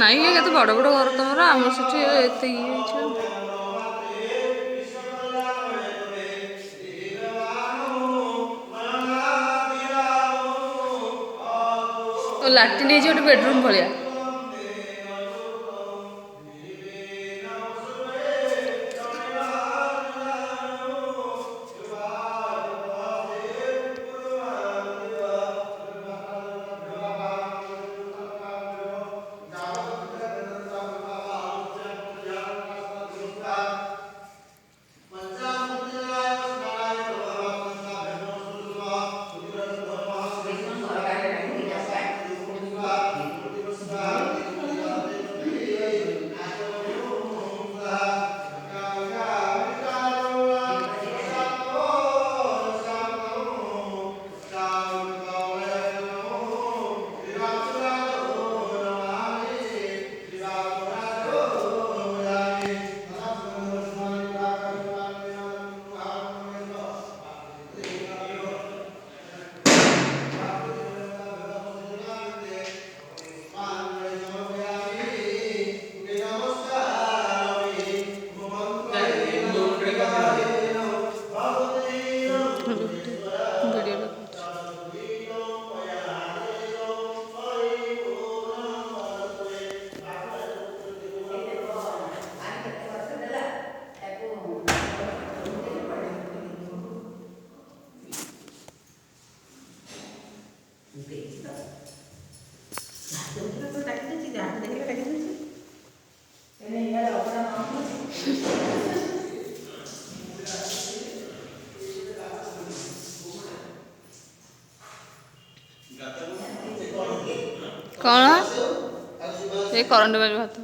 ନାଇଁ କେତେ ବଡ଼ ବଡ଼ ଘର ତମର, ଆମର ସେଠି ଏତେ ଇଏ ହେଇଛି। ଲାଟ୍ରିନ୍ ହେଇଛି ଗୋଟେ ବେଡରୁମ୍ ଭଳିଆ। कौन ये करंट बाजू हाथ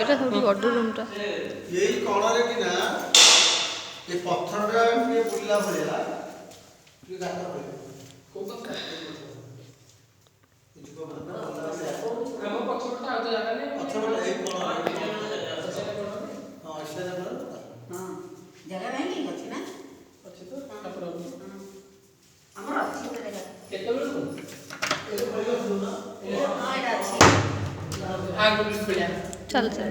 এটা সব বড় রুমটা এই কোণরে কি না এই পথরটা কে বুলিলা ভলিয়া কি গাত হই কোন কথা এদিকে বন্ধ ଆମ ପଛପଟ ଆଉ ଜାଗା ନାହିଁ ପଛପଟ এই କୋଣ ହଁ ଏଇଟା ଜାଗା ହଁ ଜାଗା ନାହିଁ କି ଅଛି ନା ଅଛି ତ ତାପରେ ଆମର ଅଛି ତ ଜାଗା କେତେବେଳେ ଏ କହିଲ ନା ହଁ ଏଟା ଅଛି ଆଗ ବି ପଡିଆ चल चल